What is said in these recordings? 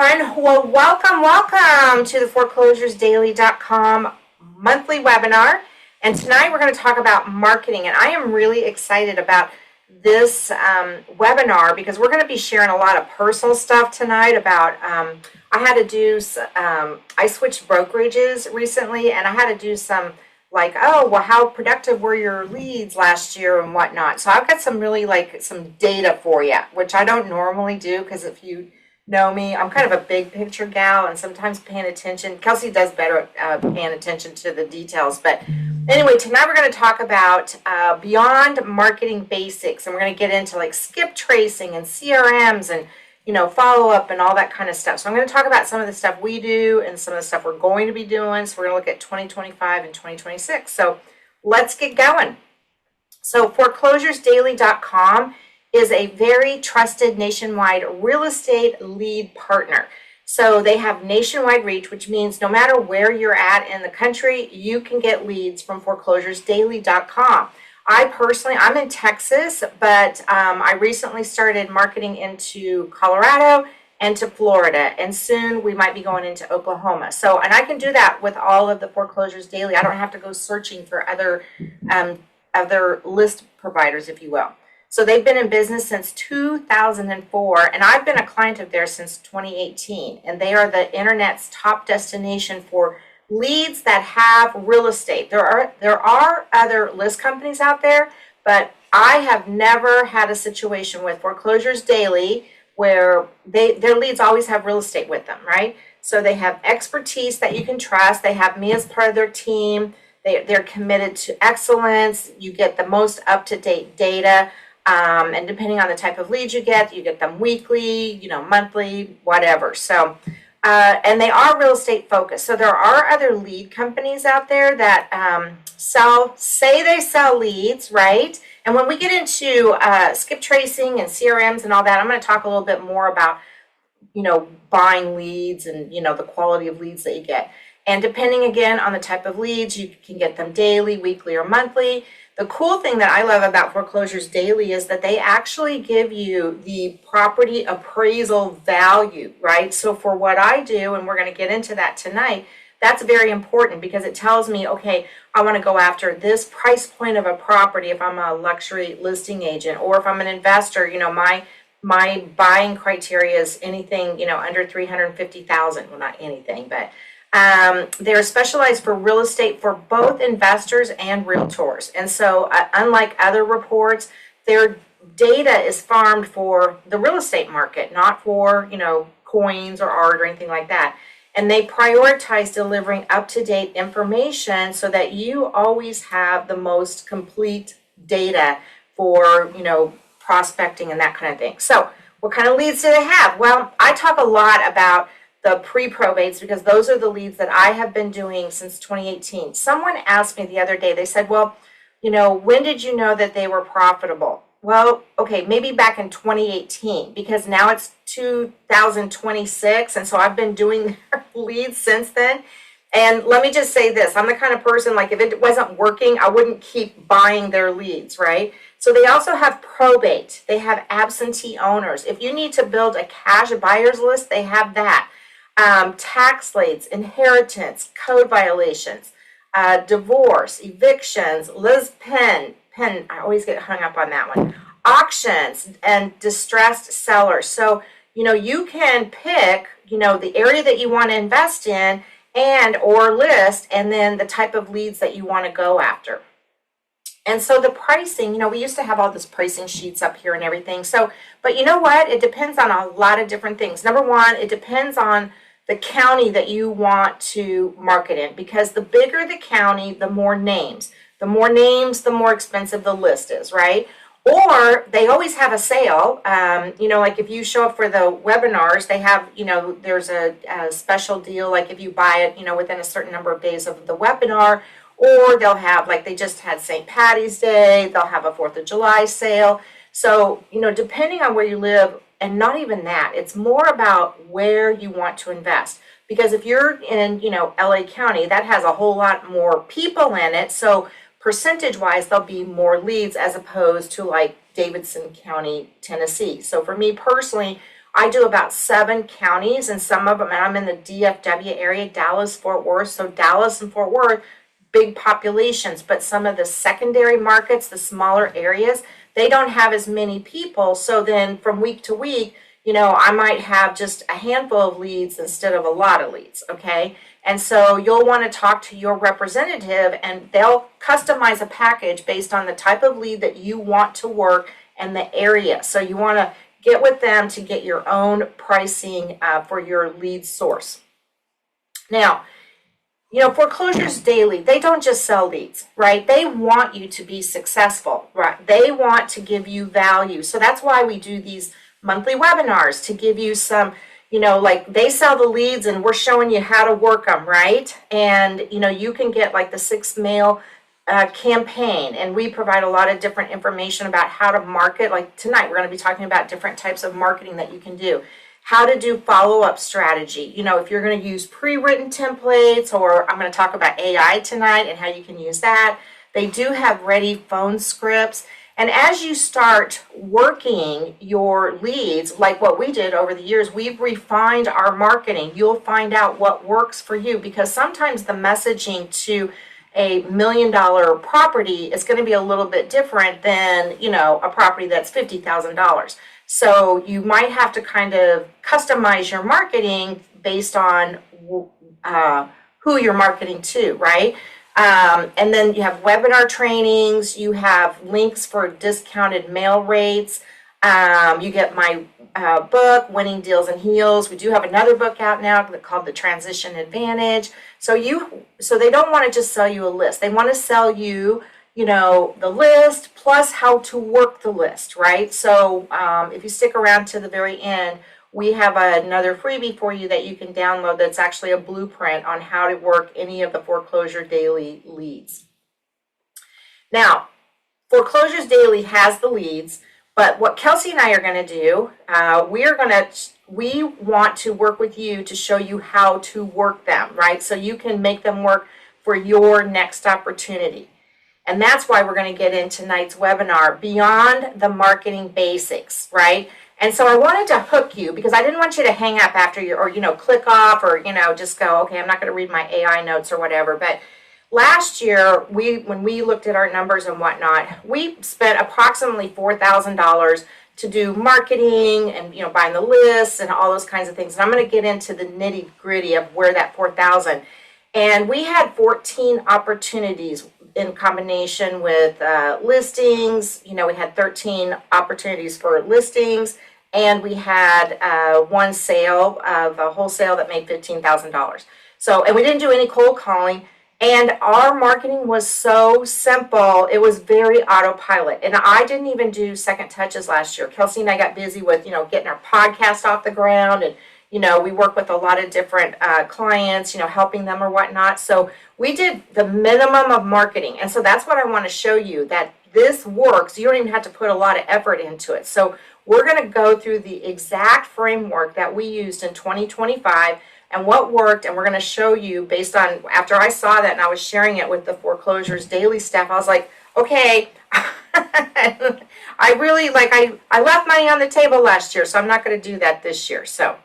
everyone. Well, welcome to the ForeclosuresDaily.com monthly webinar. And tonight we're going to talk about marketing. And I am really excited about this webinar because we're going to be sharing a lot of personal stuff tonight about, I switched brokerages recently, and I had to do some like, oh, well, how productive were your leads last year and whatnot. So I've got some really some data for you, which I don't normally do because if you know me, I'm kind of a big picture gal and sometimes paying attention. Kelcie does better at paying attention to the details. But anyway, tonight we're going to talk about beyond marketing basics, and we're going to get into like skip tracing and CRMs and follow up and all that kind of stuff. So I'm going to talk about some of the stuff we do and some of the stuff we're going to be doing. So we're going to look at 2025 and 2026. So let's get going. So ForeclosuresDaily.com is a very trusted nationwide real estate lead partner. So they have nationwide reach, which means no matter where you're at in the country, you can get leads from ForeclosuresDaily.com. I'm in Texas, but I recently started marketing into Colorado and to Florida, and soon we might be going into Oklahoma. And I can do that with all of the Foreclosures Daily. I don't have to go searching for other list providers, if you will. So they've been in business since 2004, and I've been a client of theirs since 2018, and they are the internet's top destination for leads that have real estate. There are other list companies out there, but I have never had a situation with Foreclosures Daily where their leads always have real estate with them, right? So they have expertise that you can trust. They have me as part of their team. They're committed to excellence. You get the most up-to-date data. And depending on the type of leads you get them weekly, monthly, whatever. So, and they are real estate focused. So there are other lead companies out there that say they sell leads, right? And when we get into skip tracing and CRMs and all that, I'm going to talk a little bit more about, buying leads and, the quality of leads that you get. And depending again on the type of leads, you can get them daily, weekly, or monthly. The cool thing that I love about Foreclosures Daily is that they actually give you the property appraisal value, right? So for what I do, and we're going to get into that tonight, that's very important because it tells me, okay, I want to go after this price point of a property if I'm a luxury listing agent, or if I'm an investor, my buying criteria is anything, under $350,000. Well, not anything, but they're specialized for real estate for both investors and realtors. And so unlike other reports, their data is farmed for the real estate market, not for, coins or art or anything like that. And they prioritize delivering up-to-date information so that you always have the most complete data for, prospecting and that kind of thing. So what kind of leads do they have? Well, I talk a lot about the pre-probates because those are the leads that I have been doing since 2018. Someone asked me the other day, they said, well, when did you know that they were profitable? Well, okay, maybe back in 2018 because now it's 2026, and so I've been doing their leads since then. And let me just say this, I'm the kind of person, like if it wasn't working, I wouldn't keep buying their leads, right? So they also have probate. They have absentee owners. If you need to build a cash buyers list, they have that. Tax liens, inheritance, code violations, divorce, evictions, Liz Penn, I always get hung up on that one, auctions, and distressed sellers. So, you can pick, the area that you want to invest in and or list, and then the type of leads that you want to go after. And so the pricing, we used to have all this pricing sheets up here and everything. So, but you know what? It depends on a lot of different things. Number one, it depends on the county that you want to market in, because the bigger the county, the more names. The more names, the more expensive the list is, right? Or they always have a sale. Like if you show up for the webinars, they have, there's a special deal, like if you buy it, within a certain number of days of the webinar, or they'll have, like they just had St. Patty's Day, they'll have a 4th of July sale. So, depending on where you live, and not even that, it's more about where you want to invest. Because if you're in, LA County, that has a whole lot more people in it. So percentage-wise, there'll be more leads as opposed to like Davidson County, Tennessee. So for me personally, I do about 7 counties, and some of them, and I'm in the DFW area, Dallas, Fort Worth. So Dallas and Fort Worth, big populations, but some of the secondary markets, the smaller areas, they don't have as many people. So then from week to week, I might have just a handful of leads instead of a lot of leads, okay? And so you'll want to talk to your representative, and they'll customize a package based on the type of lead that you want to work and the area. So you want to get with them to get your own pricing for your lead source. Now, Foreclosures Daily, they don't just sell leads, right? They want you to be successful, right? They want to give you value. So that's why we do these monthly webinars, to give you some, like they sell the leads and we're showing you how to work them, right? And, you can get like the 6-mail campaign, and we provide a lot of different information about how to market. Like tonight, we're going to be talking about different types of marketing that you can do. How to do follow-up strategy. If you're going to use pre-written templates, or I'm going to talk about AI tonight and how you can use that. They do have ready phone scripts. And as you start working your leads, like what we did over the years, we've refined our marketing. You'll find out what works for you, because sometimes the messaging to a $1 million property is going to be a little bit different than, a property that's $50,000. So you might have to kind of customize your marketing based on who you're marketing to, right? And then you have webinar trainings, you have links for discounted mail rates, you get my book, Winning Deals and Heels. We do have another book out now called The Transition Advantage. So they don't want to just sell you a list. They want to sell you, the list plus how to work the list, right? So if you stick around to the very end, we have another freebie for you that you can download that's actually a blueprint on how to work any of the Foreclosure Daily leads. Now, Foreclosures Daily has the leads, but what Kelcie and I are going to do, we want to work with you to show you how to work them, right? So you can make them work for your next opportunity. And that's why we're going to get in tonight's webinar, Beyond the Marketing Basics, right? And so I wanted to hook you, because I didn't want you to hang up after you, or, click off, or, just go, okay, I'm not going to read my AI notes or whatever. But last year, when we looked at our numbers and whatnot, we spent approximately $4,000 to do marketing and, buying the lists and all those kinds of things. And I'm going to get into the nitty gritty of where that $4,000. And we had 14 opportunities in combination with listings. We had 13 opportunities for listings, and we had one sale of a wholesale that made $15,000. So, and we didn't do any cold calling, and our marketing was so simple. It was very autopilot, and I didn't even do second touches last year. Kelcie and I got busy with, getting our podcast off the ground, and we work with a lot of different clients, helping them or whatnot. So we did the minimum of marketing. And so that's what I want to show you, that this works. You don't even have to put a lot of effort into it. So we're going to go through the exact framework that we used in 2025 and what worked. And we're going to show you based on, after I saw that and I was sharing it with the Foreclosures Daily staff, I was like, okay, I really, I left money on the table last year, so I'm not going to do that this year. So.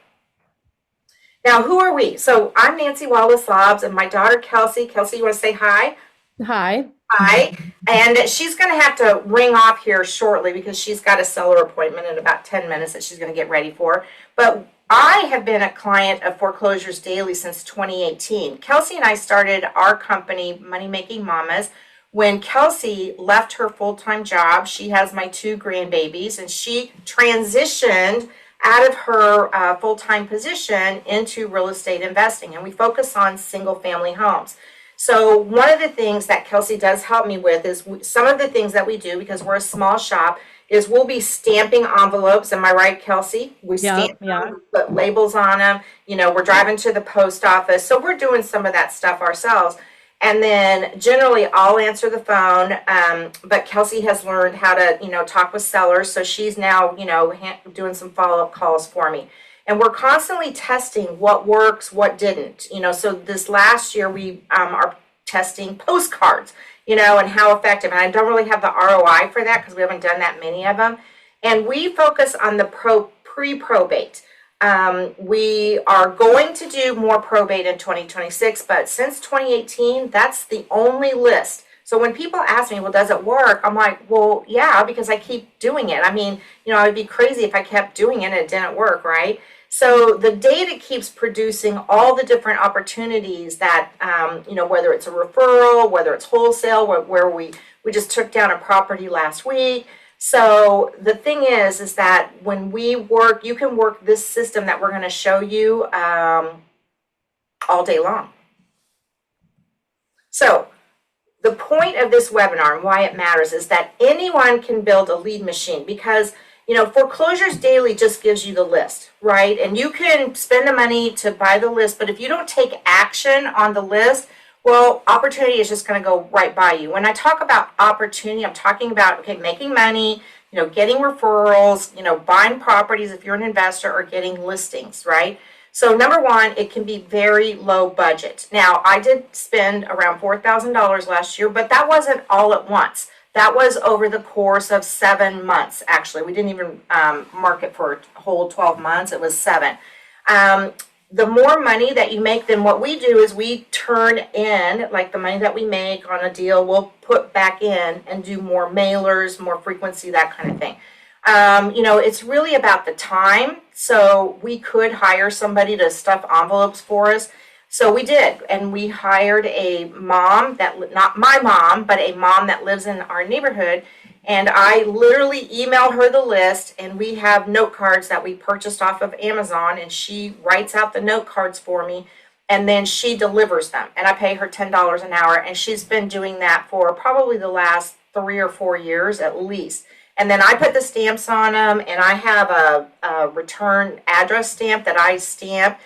Now, who are we? So I'm Nancy Wallace-Laabs, and my daughter, Kelcie. Kelcie, you want to say hi? Hi. Hi. And she's going to have to ring off here shortly because she's got a seller appointment in about 10 minutes that she's going to get ready for. But I have been a client of Foreclosures Daily since 2018. Kelcie and I started our company, Money Makin Mamas, when Kelcie left her full-time job. She has my 2 grandbabies, and she transitioned out of her full-time position into real estate investing, and we focus on single-family homes. So one of the things that Kelcie does help me with is some of the things that we do, because we're a small shop, is we'll be stamping envelopes. Am I right, Kelcie? We stamp them, put labels on them. We're driving to the post office, so we're doing some of that stuff ourselves. And then generally I'll answer the phone, but Kelcie has learned how to, talk with sellers. So she's now, doing some follow-up calls for me. And we're constantly testing what works, what didn't. So this last year we are testing postcards, and how effective. And I don't really have the ROI for that because we haven't done that many of them. And we focus on the pre-probate. We are going to do more probate in 2026, but since 2018, that's the only list. So when people ask me, well, does it work? I'm like, well, yeah, because I keep doing it. I mean, I would be crazy if I kept doing it and it didn't work, right? So the data keeps producing all the different opportunities that, whether it's a referral, whether it's wholesale, where we just took down a property last week. So the thing is that when we work, you can work this system that we're going to show you all day long. So the point of this webinar and why it matters is that anyone can build a lead machine, because Foreclosures Daily just gives you the list, right? And you can spend the money to buy the list, but if you don't take action on the list, well, opportunity is just going to go right by you. When I talk about opportunity, I'm talking about, okay, making money, getting referrals, buying properties if you're an investor, or getting listings, right? So number one, it can be very low budget. Now, I did spend around $4,000 last year, but that wasn't all at once. That was over the course of 7 months, actually. We didn't even market for a whole 12 months. It was 7. The more money that you make, then what we do is we turn in, like the money that we make on a deal, we'll put back in and do more mailers, more frequency, that kind of thing. It's really about the time. So we could hire somebody to stuff envelopes for us. So we did, and we hired a mom that, not my mom, but a mom that lives in our neighborhood. And I literally emailed her the list, and we have note cards that we purchased off of Amazon, and she writes out the note cards for me, and then she delivers them, and I pay her $10 an hour, and she's been doing that for probably the last 3 or 4 years at least. And then I put the stamps on them, and I have a return address stamp that I stamp.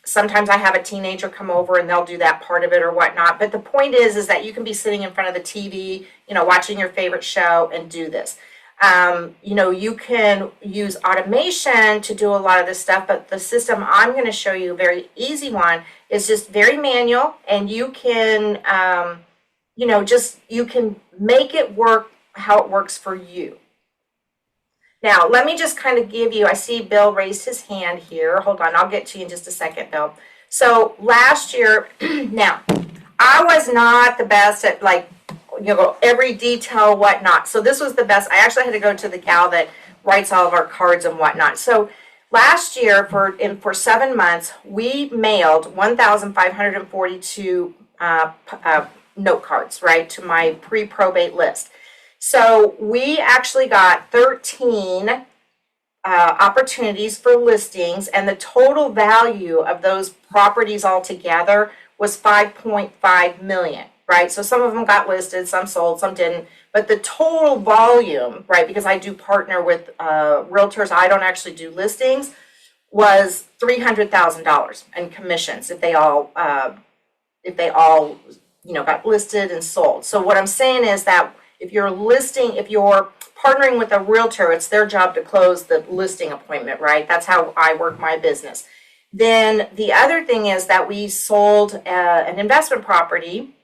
Sometimes I have a teenager come over and they'll do that part of it or whatnot. But the point is that you can be sitting in front of the TV, watching your favorite show and do this. You can use automation to do a lot of this stuff, but the system I'm going to show you, a very easy one, is just very manual, and you can, you can make it work how it works for you. Now, let me just kind of give you, I see Bill raised his hand here. Hold on, I'll get to you in just a second, Bill. So last year, now, I was not the best at every detail, whatnot. So this was the best. I actually had to go to the gal that writes all of our cards and whatnot. So last year, for 7 months, we mailed 1,542 note cards, right, to my pre-probate list. So we actually got 13 opportunities for listings, and the total value of those properties altogether was $5.5 million, right? So some of them got listed, some sold, some didn't. But the total volume, right, because I do partner with realtors, I don't actually do listings, was $300,000 in commissions if they all got listed and sold. So what I'm saying is that if you're partnering with a realtor, it's their job to close the listing appointment, right? That's how I work my business. Then the other thing is that we sold an investment property.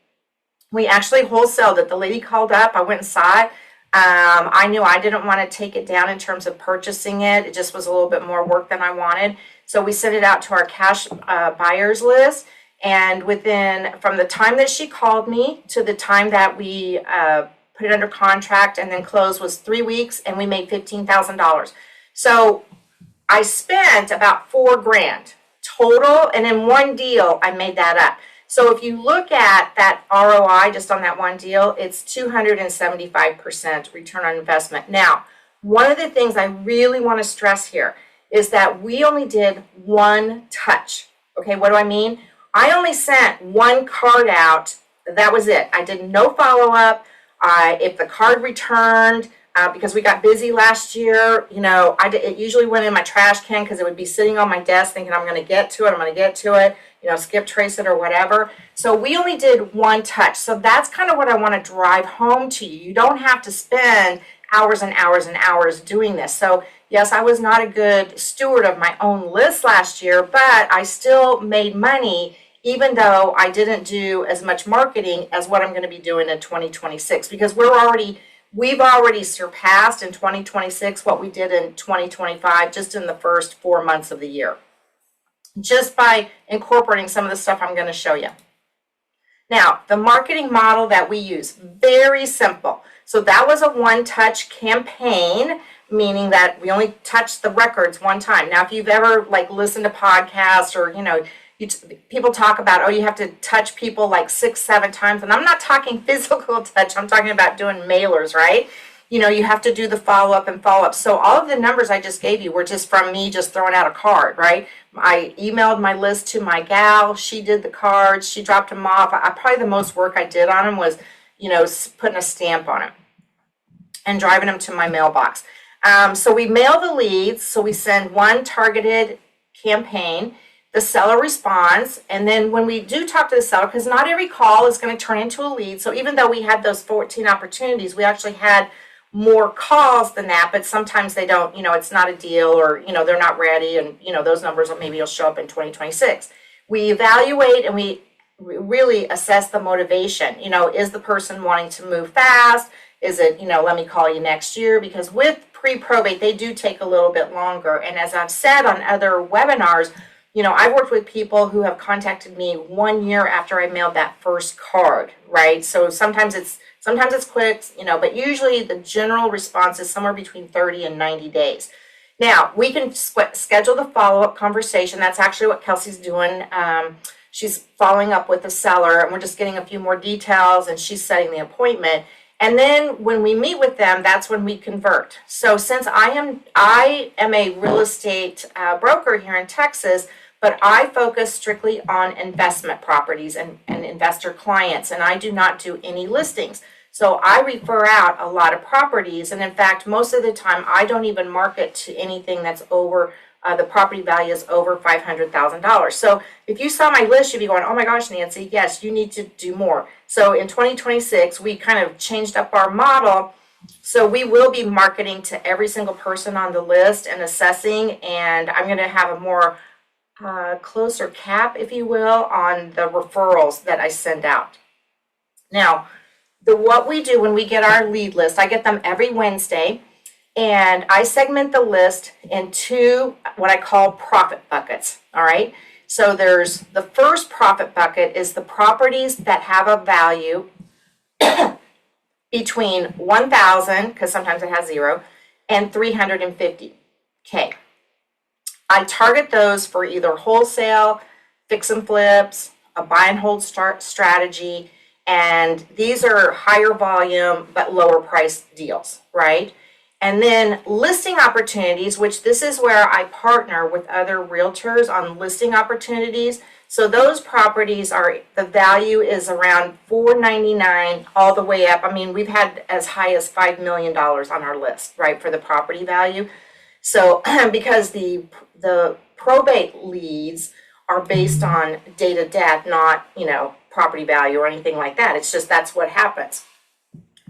We actually wholesaled it. The lady called up. I went and saw it. I knew I didn't want to take it down in terms of purchasing it. It just was a little bit more work than I wanted. So we sent it out to our cash buyers list. And from the time that she called me to the time that we put it under contract and then closed was 3 weeks, and we made $15,000. So I spent about $4,000 total, and in one deal I made that up. So if you look at that ROI just on that one deal, it's 275% return on investment. Now, one of the things I really want to stress here is that we only did one touch. Okay, what do I mean? I only sent one card out. That was it. I did no follow-up. If the card returned, because we got busy last year, it usually went in my trash can because it would be sitting on my desk thinking I'm going to get to it, skip trace it or whatever. So we only did one touch. So that's kind of what I want to drive home to you. You don't have to spend hours and hours and hours doing this. So yes, I was not a good steward of my own list last year, but I still made money even though I didn't do as much marketing as what I'm going to be doing in 2026, because we're already we've already surpassed in 2026 what we did in 2025 just in the first 4 months of the year, just by incorporating some of the stuff I'm going to show you. Now, the marketing model that we use, very simple. So that was a one-touch campaign, meaning that we only touched the records one time. Now, if you've ever like listened to podcasts or, people talk about, oh, you have to touch people like 6, 7 times. And I'm not talking physical touch. I'm talking about doing mailers, right? You have to do the follow-up and follow-up. So all of the numbers I just gave you were just from me just throwing out a card, right? I emailed my list to my gal. She did the cards. She dropped them off. Probably the most work I did on them was, putting a stamp on them and driving them to my mailbox. So we mail the leads. So we send one targeted campaign. The seller responds, and then when we do talk to the seller, because not every call is going to turn into a lead. So even though we had those 14 opportunities, we actually had more calls than that, but sometimes they don't, it's not a deal, or, they're not ready, and, those numbers maybe will show up in 2026. We evaluate and we really assess the motivation. Is the person wanting to move fast? Is it, let me call you next year? Because with pre-probate, they do take a little bit longer. And as I've said on other webinars, I've worked with people who have contacted me 1 year after I mailed that first card, right? So sometimes it's quick, but usually the general response is somewhere between 30 and 90 days. Now, we can schedule the follow-up conversation. That's actually what Kelcie's doing. She's following up with the seller, and we're just getting a few more details, and she's setting the appointment. And then when we meet with them, that's when we convert. So since I am a real estate broker here in Texas, but I focus strictly on investment properties and investor clients, and I do not do any listings. So I refer out a lot of properties, and in fact, most of the time, I don't even market to anything that's over, the property value is over $500,000. So if you saw my list, you'd be going, oh my gosh, Nancy, yes, you need to do more. So in 2026, we kind of changed up our model. So we will be marketing to every single person on the list and assessing, and I'm going to have a more closer cap, if you will, on the referrals that I send out. Now, what we do when we get our lead list, I get them every Wednesday, and I segment the list into what I call profit buckets, all right? So there's the first profit bucket is the properties that have a value between 1,000, because sometimes it has 0, and 350K. I target those for either wholesale, fix and flips, a buy and hold strategy, and these are higher volume but lower price deals, right? And then listing opportunities, which this is where I partner with other realtors on listing opportunities. So those properties the value is around $499 all the way up. I mean, we've had as high as $5 million on our list, right, for the property value. So because the probate leads are based on date of death, not, property value or anything like that. It's just that's what happens.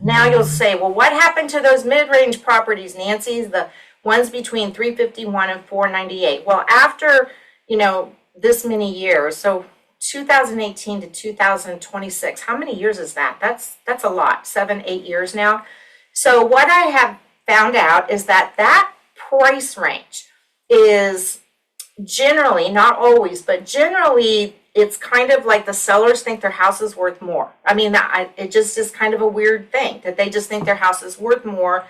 Now you'll say, well, what happened to those mid-range properties, Nancy? The ones between 351 and 498. Well, after, this many years, so 2018 to 2026, how many years is that? That's a lot, 7, 8 years now. So what I have found out is that price range is generally, not always, but generally, it's kind of like the sellers think their house is worth more. I mean, it just is kind of a weird thing that they just think their house is worth more,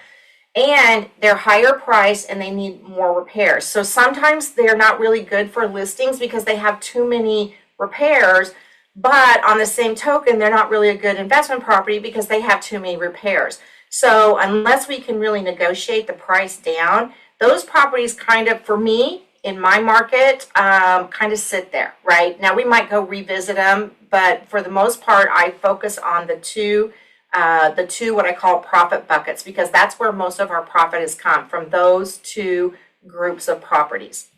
and they're higher priced and they need more repairs. So sometimes they're not really good for listings because they have too many repairs, but on the same token, they're not really a good investment property because they have too many repairs. So unless we can really negotiate the price down, those properties kind of, for me, in my market, kind of sit there, right? Now we might go revisit them, but for the most part, I focus on the two what I call profit buckets, because that's where most of our profit has come from, those two groups of properties.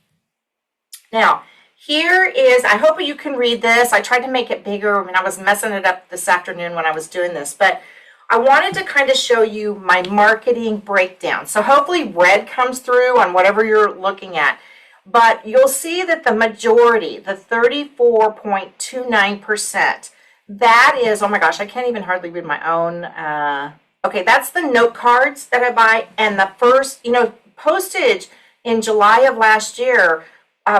Now, here is, I hope you can read this. I tried to make it bigger. I mean, I was messing it up this afternoon when I was doing this, but I wanted to kind of show you my marketing breakdown. So hopefully red comes through on whatever you're looking at. But you'll see that the majority, the 34.29%, that is, oh my gosh, I can't even hardly read my own Okay, that's the note cards that I buy. And the first, Postage in July of last year,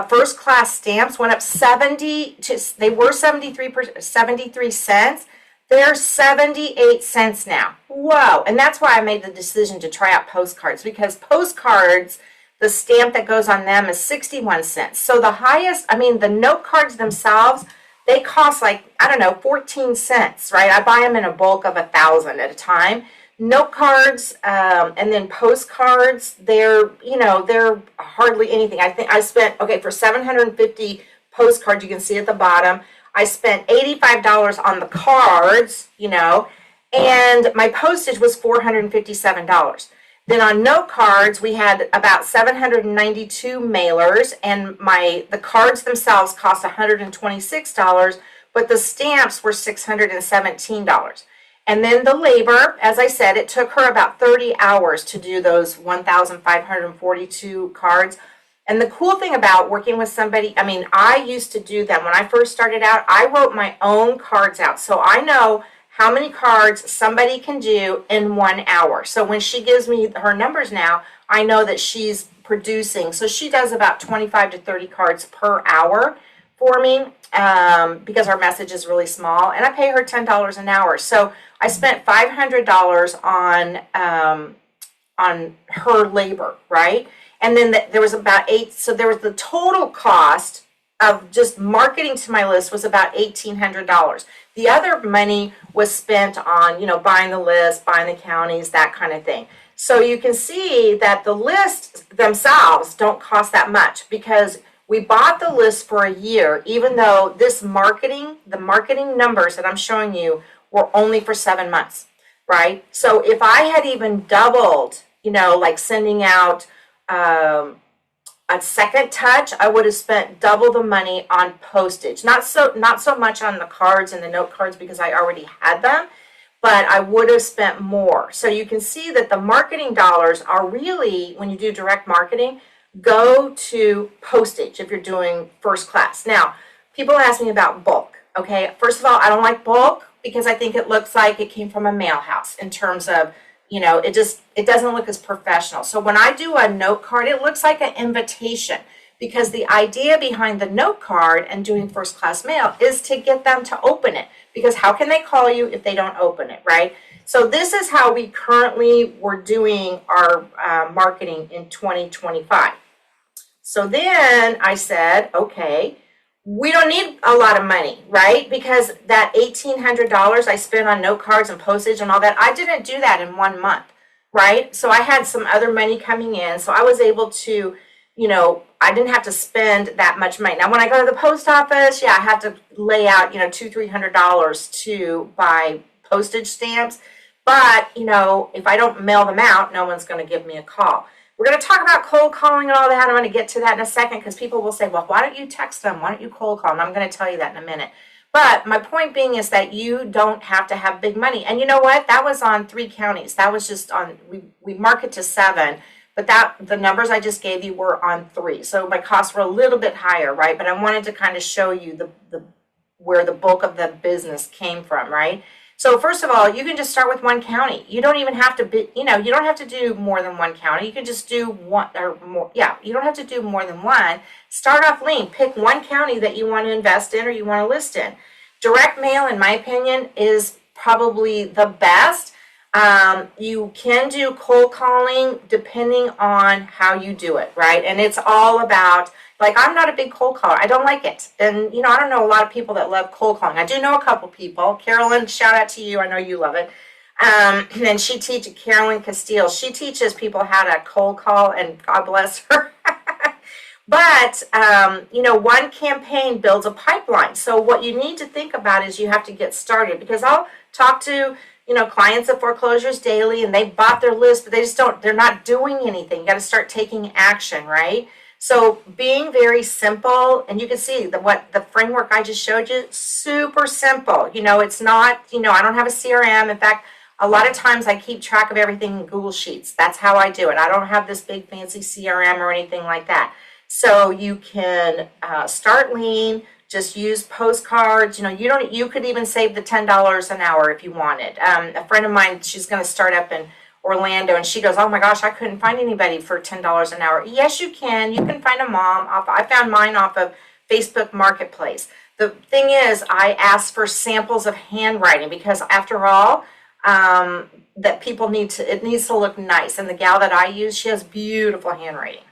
first class stamps went up 70 to, they were 73 cents. They're 78 cents now. Whoa. And that's why I made the decision to try out postcards, because postcards, the stamp that goes on them is 61 cents. So the highest, the note cards themselves, they cost like, I don't know, 14 cents, right? I buy them in a bulk of 1,000 at a time. Note cards, and then postcards, they're hardly anything. I think I spent, for 750 postcards, you can see at the bottom, I spent $85 on the cards, and my postage was $457. Then on note cards, we had about 792 mailers, and the cards themselves cost $126, but the stamps were $617. And then the labor, as I said, it took her about 30 hours to do those 1,542 cards. And the cool thing about working with somebody, I used to do them. When I first started out, I wrote my own cards out. So I know how many cards somebody can do in 1 hour. So when she gives me her numbers now, I know that she's producing. So she does about 25 to 30 cards per hour for me, because our message is really small. And I pay her $10 an hour. So I spent $500 on her labor, right? And then there was about so there was the total cost of just marketing to my list was about $1,800. The other money was spent on, buying the list, buying the counties, that kind of thing. So you can see that the lists themselves don't cost that much, because we bought the list for a year, even though the marketing numbers that I'm showing you were only for 7 months, right? So if I had even doubled, like sending out a second touch, I would have spent double the money on postage. Not so much on the cards and the note cards, because I already had them, but I would have spent more. So you can see that the marketing dollars are really, when you do direct marketing, go to postage if you're doing first class. Now, people ask me about bulk. Okay, first of all, I don't like bulk, because I think it looks like it came from a mail house in terms of, it doesn't look as professional. So when I do a note card, it looks like an invitation, because the idea behind the note card and doing first class mail is to get them to open it, because how can they call you if they don't open it, right? So this is how we currently were doing our marketing in 2025. So then I said, okay, we don't need a lot of money, right? Because that $1,800 I spent on note cards and postage and all that, I didn't do that in 1 month, right? So I had some other money coming in. So I was able to, I didn't have to spend that much money. Now, when I go to the post office, yeah, I have to lay out, $200-300 to buy postage stamps. But, if I don't mail them out, no one's going to give me a call. We're going to talk about cold calling and all that. I'm going to get to that in a second, because people will say, well, why don't you text them? Why don't you cold call? And I'm going to tell you that in a minute. But my point being is that you don't have to have big money. And you know what? That was on 3 counties. That was just on, we market to 7, but the numbers I just gave you were on 3. So my costs were a little bit higher, right? But I wanted to kind of show you where the bulk of the business came from, right? So first of all, you can just start with 1 county. You don't even have to be, you don't have to do more than 1 county. You can just do 1 or more. Yeah, you don't have to do more than 1. Start off lean. Pick 1 county that you want to invest in or you want to list in. Direct mail, in my opinion, is probably the best. You can do cold calling depending on how you do it, right? And it's all about, like, I'm not a big cold caller. I don't like it. And, I don't know a lot of people that love cold calling. I do know a couple people. Carolyn, shout out to you. I know you love it. And Carolyn Castile, she teaches people how to cold call, and God bless her. But, 1 campaign builds a pipeline. So what you need to think about is you have to get started, because I'll talk to, clients at Foreclosures Daily, and they bought their list, but they're not doing anything. You got to start taking action, right? So being very simple, and you can see what the framework I just showed you, super simple. It's not, I don't have a CRM. In fact, a lot of times I keep track of everything in Google Sheets. That's how I do it. I don't have this big fancy CRM or anything like that. So you can start lean, Just use postcards. You know, you could even save the $10 an hour if you wanted. A friend of mine, she's going to start up in Orlando, and she goes, oh my gosh, I couldn't find anybody for $10 an hour. Yes, you can. You can find a mom I found mine off of Facebook Marketplace. The thing is, I asked for samples of handwriting because after all, that people it needs to look nice. And the gal that I use, she has beautiful handwriting.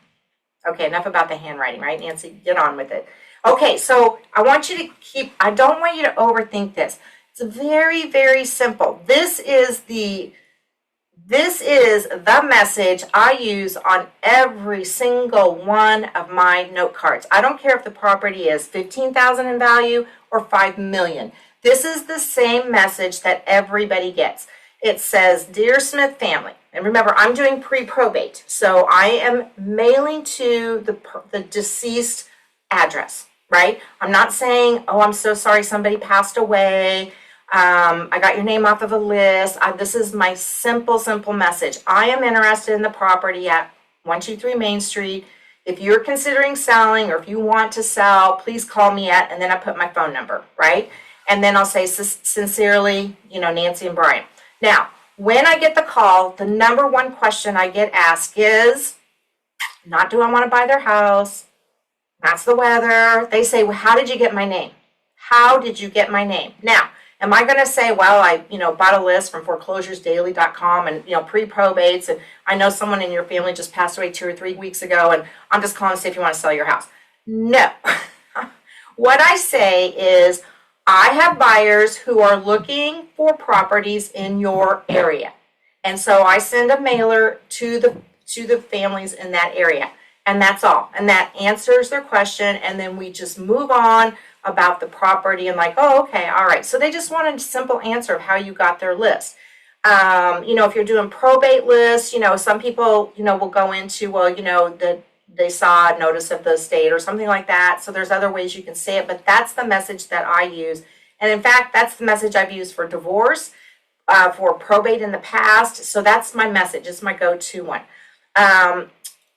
Okay, enough about the handwriting, right, Nancy? Get on with it. Okay, so I want you to I don't want you to overthink this. It's very, very simple. This is the message I use on every single one of my note cards. I don't care if the property is $15,000 in value or $5 million. This is the same message that everybody gets. It says, Dear Smith family. And remember, I'm doing pre-probate. So I am mailing to the deceased address, right? I'm not saying, oh, I'm so sorry somebody passed away. I got your name off of a list. This is my simple message. I am interested in the property at 123 Main Street. If you're considering selling or if you want to sell, please call me at, and then I put my phone number, right? And then I'll say, sincerely, Nancy and Brian. Now, when I get the call, the number one question I get asked is, not do I want to buy their house? That's the weather. They say, well, how did you get my name? How did you get my name? Now, am I going to say, well, I, bought a list from ForeclosuresDaily.com and, pre-probates, and I know someone in your family just passed away 2 or 3 weeks ago, and I'm just calling to see if you want to sell your house. No. What I say is, I have buyers who are looking for properties in your area. And so I send a mailer to the families in that area. And that's all. And that answers their question. And then we just move on about the property and like, oh, okay, all right. So they just want a simple answer of how you got their list. If you're doing probate lists, some people, will go into, well, that they saw a notice of the estate or something like that. So there's other ways you can say it, but that's the message that I use. And in fact, that's the message I've used for divorce, for probate in the past. So that's my message. It's my go-to one.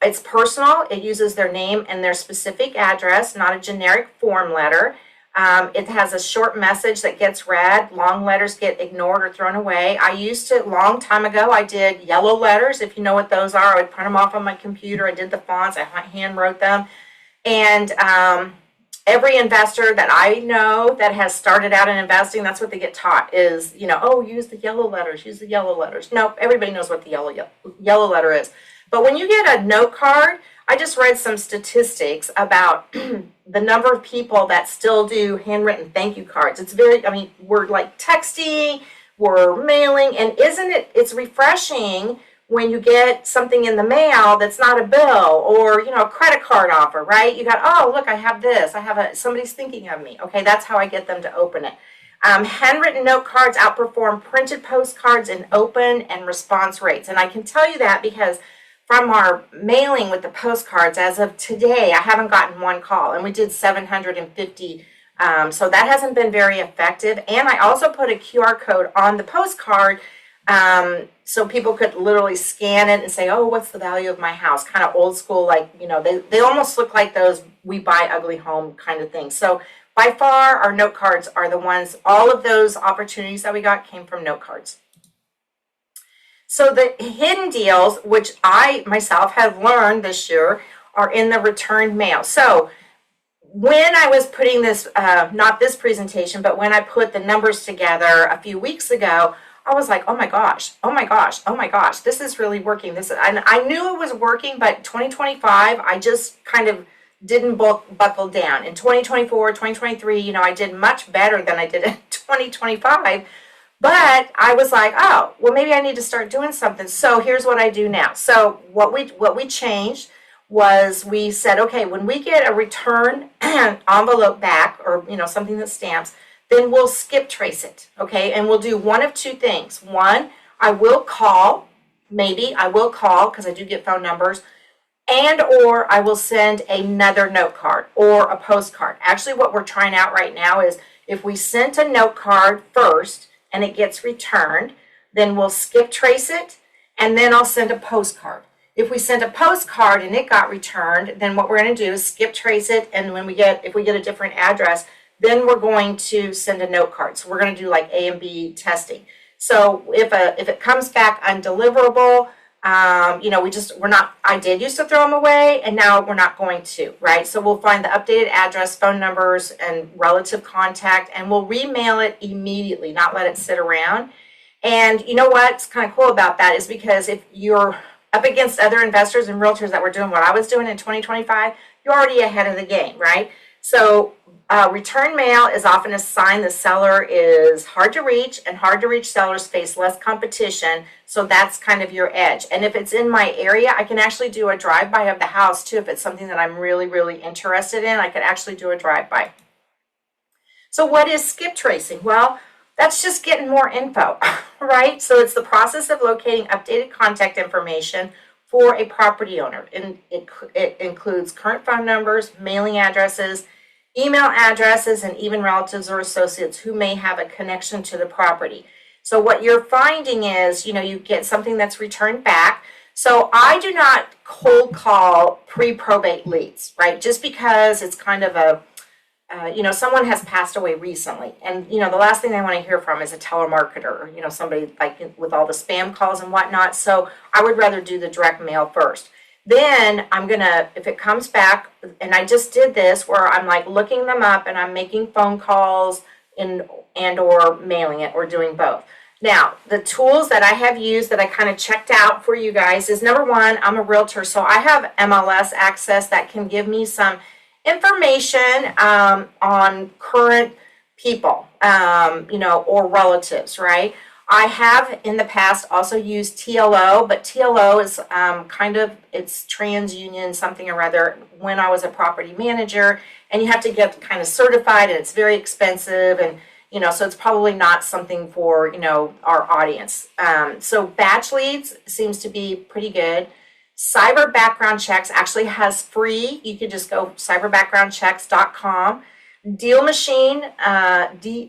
It's personal. It uses their name and their specific address, not a generic form letter. It has a short message that gets read. Long letters get ignored or thrown away. I used to, long time ago, I did yellow letters. If you know what those are, I would print them off on my computer. I did the fonts. I hand wrote them. And every investor that I know that has started out in investing, that's what they get taught is, oh, use the yellow letters, use the yellow letters. Nope, everybody knows what the yellow letter is. But when you get a note card, I just read some statistics about the number of people that still do handwritten thank you cards. It's we're like texting, we're mailing, and it's refreshing when you get something in the mail that's not a bill or, a credit card offer, right? You got, oh, look, I have this. Somebody's thinking of me. Okay, that's how I get them to open it. Handwritten note cards outperform printed postcards in open and response rates. And I can tell you that because from our mailing with the postcards, as of today, I haven't gotten one call, and we did 750. So that hasn't been very effective. And I also put a QR code on the postcard so people could literally scan it and say, oh, what's the value of my house? Kind of old school, like, they almost look like those we buy ugly home kind of thing. So by far, our note cards are the ones, all of those opportunities that we got came from note cards. So the hidden deals, which I myself have learned this year, are in the returned mail. So when I was putting this, not this presentation, but when I put the numbers together a few weeks ago, I was like, oh my gosh, this is really working. And I knew it was working, but 2025, I just kind of didn't buckle down. In 2024, 2023, I did much better than I did in 2025. But I was like, oh, well, maybe I need to start doing something. So here's what I do now. So what we changed was we said, okay, when we get a return envelope back or, something that stamps, then we'll skip trace it, okay? And we'll do one of two things. One, I will call, because I do get phone numbers, and or I will send another note card or a postcard. Actually, what we're trying out right now is if we sent a note card first, and it gets returned, then we'll skip trace it, and then I'll send a postcard. If we sent a postcard and it got returned, then what we're going to do is skip trace it, and if we get a different address, then we're going to send a note card. So we're going to do like A and B testing. So if it comes back undeliverable, I did used to throw them away, and now we're not going to, right? So we'll find the updated address, phone numbers, and relative contact, and we'll remail it immediately, not let it sit around. And you know what's kind of cool about that is because if you're up against other investors and realtors that were doing what I was doing in 2025, you're already ahead of the game, right? So return mail is often a sign the seller is hard to reach, and hard to reach sellers face less competition. So that's kind of your edge. And if it's in my area, I can actually do a drive-by of the house too. If it's something that I'm really, really interested in, I could actually do a drive-by. So what is skip tracing? Well, that's just getting more info, right? So it's the process of locating updated contact information for a property owner. And it includes current phone numbers, mailing addresses, email addresses, and even relatives or associates who may have a connection to the property. So what you're finding is, you get something that's returned back. So I do not cold call pre-probate leads, right? Just because it's kind of a someone has passed away recently, and the last thing they want to hear from is a telemarketer, or somebody like with all the spam calls and whatnot. So I would rather do the direct mail first. Then I'm gonna, if it comes back, and I just did this where I'm like looking them up and I'm making phone calls and or mailing it, or doing both. Now, the tools that I have used that I kind of checked out for you guys is, number one, I'm a realtor, so I have MLS access that can give me some information on current people, or relatives, right? I have in the past also used TLO, but TLO is it's TransUnion something or other when I was a property manager, and you have to get kind of certified, and it's very expensive, and so it's probably not something for our audience. So batch leads seems to be pretty good. Cyber background checks actually has free. You can just go cyberbackgroundchecks.com. Deal Machine, dmzac.com,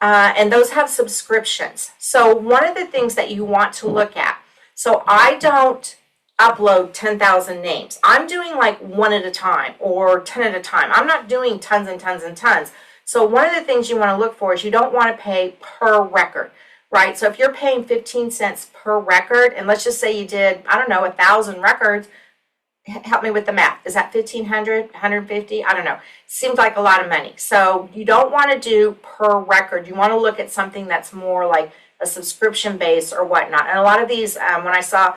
and those have subscriptions. So one of the things that you want to look at, so I don't upload 10,000 names. I'm doing like one at a time or 10 at a time. I'm not doing tons and tons and tons. So one of the things you want to look for is you don't want to pay per record. Right, so if you're paying 15 cents per record, and let's just say you did, 1,000 records, help me with the math. Is that 1,500, 150? I don't know. Seems like a lot of money. So you don't want to do per record. You want to look at something that's more like a subscription base or whatnot. And a lot of these, when I saw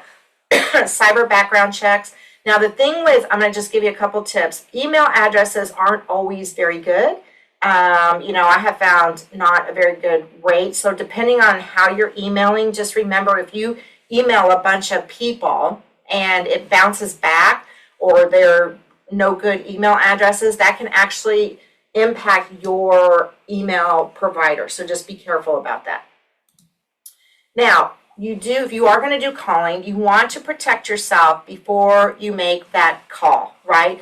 cyber background checks, now the thing with, I'm going to just give you a couple tips. Email addresses aren't always very good. I have found not a very good rate. So depending on how you're emailing, just remember, if you email a bunch of people and it bounces back, or they're no good email addresses, that can actually impact your email provider. So just be careful about that. Now, if you are going to do calling, you want to protect yourself before you make that call, right?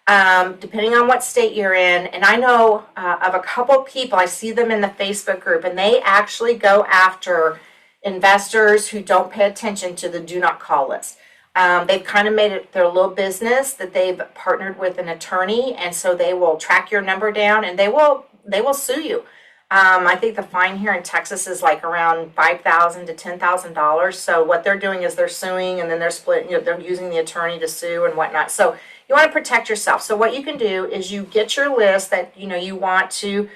Depending on what state you're in, and I know of a couple people, I see them in the Facebook group, and they actually go after investors who don't pay attention to the do not call list. They've kind of made it their little business that they've partnered with an attorney, and so they will track your number down, and they will sue you. I think the fine here in Texas is like around $5,000 to $10,000. So what they're doing is they're suing, and then they're splitting. They're using the attorney to sue and whatnot. So you want to protect yourself. So what you can do is you get your list that you want to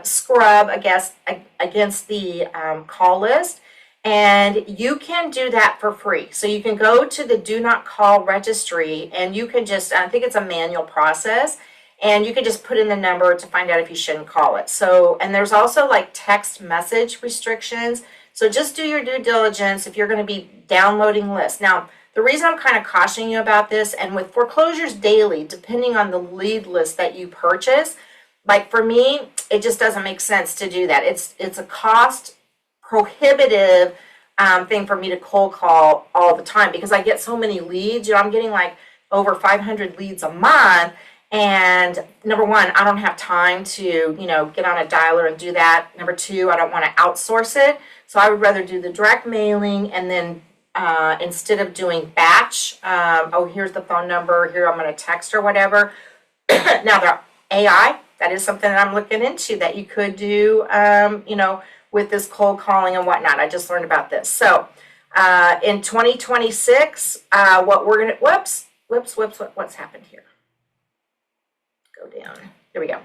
scrub against the call list, and you can do that for free. So you can go to the Do Not Call registry, and you can just, I think it's a manual process, and you can just put in the number to find out if you shouldn't call it. So, and there's also like text message restrictions. So just do your due diligence if you're going to be downloading lists. Now, the reason I'm kind of cautioning you about this, and with Foreclosures Daily, depending on the lead list that you purchase, like for me, it just doesn't make sense to do that. It's a cost prohibitive thing for me to cold call all the time, because I get so many leads. I'm getting like over 500 leads a month, and number one, I don't have time to get on a dialer and do that. Number two, I don't want to outsource it, so I would rather do the direct mailing and then instead of doing batch, oh, here's the phone number, here I'm going to text or whatever. Now, the AI, that is something that I'm looking into that you could do, you know, with this cold calling and whatnot. I just learned about this. So in 2026, what we're going to, what's happened here? Go down. There we go.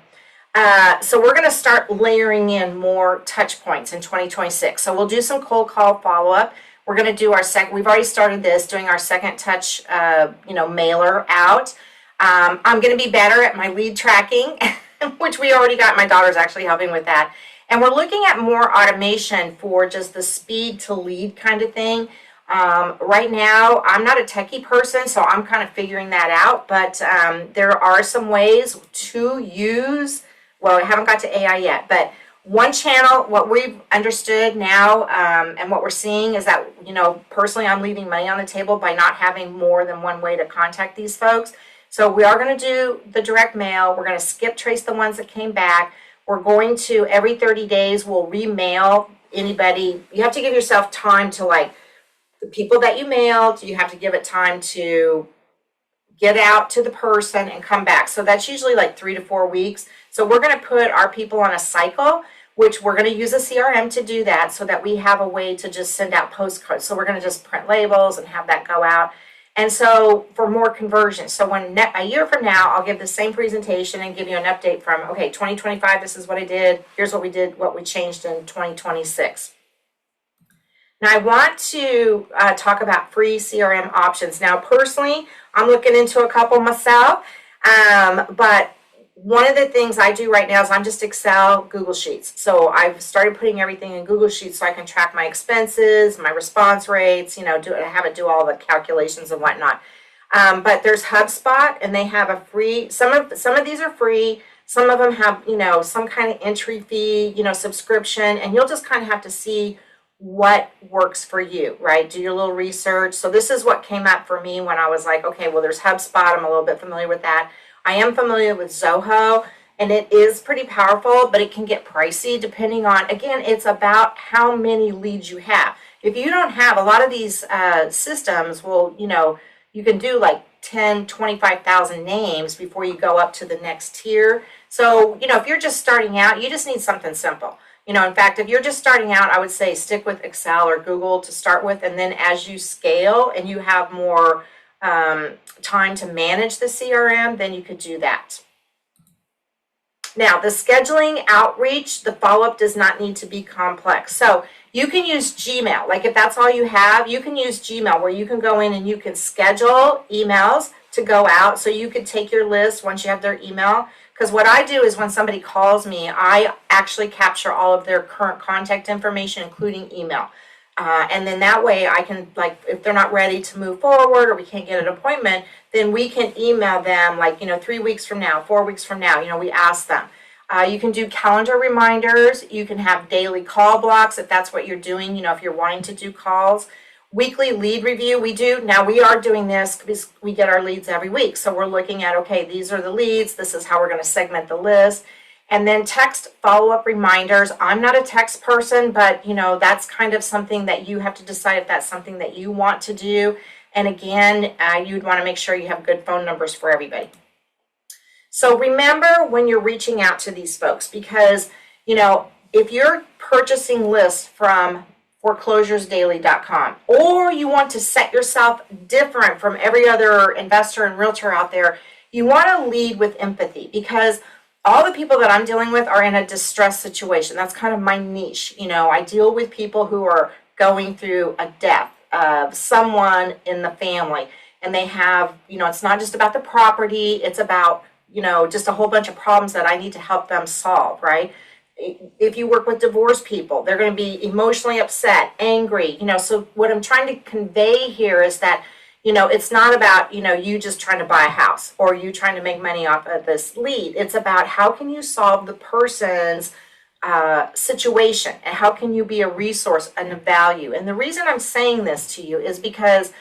So we're going to start layering in more touch points in 2026. So we'll do some cold call follow-up. We're going to do our second, we've already started this, doing our second touch, you know, mailer out. I'm going to be better at my lead tracking, which we already got. My daughter's actually helping with that. And we're looking at more automation for just the speed to lead kind of thing. Right now, I'm not a techie person, so I'm kind of figuring that out. But there are some ways to use, well, I haven't got to AI yet, but one channel, what we've understood now and what we're seeing is that, you know, personally, I'm leaving money on the table by not having more than one way to contact these folks. So we are going to do the direct mail. We're going to skip trace the ones that came back. We're going to, every 30 days, we'll remail anybody. You have to give yourself time to, like, the people that you mailed, you have to give it time to get out to the person and come back. So that's usually like 3 to 4 weeks. So we're going to put our people on a cycle, which we're going to use a CRM to do that so that we have a way to just send out postcards. So we're going to just print labels and have that go out. And so for more conversions, so when a year from now, I'll give the same presentation and give you an update from, okay, 2025, this is what I did. Here's what we did, what we changed in 2026. Now, I want to talk about free CRM options. Now, personally, I'm looking into a couple myself, but one of the things I do right now is I'm just Excel, Google Sheets. So I've started putting everything in Google Sheets so I can track my expenses, my response rates, you know, have it do all the calculations and whatnot. But there's HubSpot, and they have a free, some of these are free. Some of them have, you know, some kind of entry fee, you know, subscription, and you'll just kind of have to see what works for you, right? Do your little research. So this is what came up for me when I was like, okay, well, there's HubSpot. I'm a little bit familiar with that. I am familiar with Zoho, and it is pretty powerful, but it can get pricey depending on, again, it's about how many leads you have. If you don't have, a lot of these systems will, you know, you can do like 10, 25,000 names before you go up to the next tier. So, you know, if you're just starting out, you just need something simple. You know, in fact, if you're just starting out, I would say stick with Excel or Google to start with, and then as you scale and you have more time to manage the CRM, then you could do that. Now, the scheduling outreach, the follow-up does not need to be complex. So you can use Gmail. Like if that's all you have, you can use Gmail where you can go in and you can schedule emails to go out. So you could take your list once you have their email. Because what I do is when somebody calls me, I actually capture all of their current contact information, including email. And then that way I can, like, if they're not ready to move forward or we can't get an appointment, then we can email them, like, you know, 3 weeks from now, 4 weeks from now, you know, we ask them. You can do calendar reminders. You can have daily call blocks if that's what you're doing, you know, if you're wanting to do calls. Weekly lead review, we do. Now we are doing this because we get our leads every week. So we're looking at, okay, these are the leads. This is how we're going to segment the list. And then text follow-up reminders. I'm not a text person, but, you know, that's kind of something that you have to decide if that's something that you want to do. And again, you'd want to make sure you have good phone numbers for everybody. So remember when you're reaching out to these folks, because, you know, if you're purchasing lists from ForeclosuresDaily.com, or you want to set yourself different from every other investor and realtor out there, you want to lead with empathy, because all the people that I'm dealing with are in a distress situation. That's kind of my niche. You know, I deal with people who are going through a death of someone in the family, and they have, you know, it's not just about the property, it's about, you know, just a whole bunch of problems that I need to help them solve, right? If you work with divorced people, they're going to be emotionally upset, angry, you know. So what I'm trying to convey here is that, you know, it's not about, you know, you just trying to buy a house or you trying to make money off of this lead. It's about how can you solve the person's situation, and how can you be a resource and a value. And the reason I'm saying this to you is because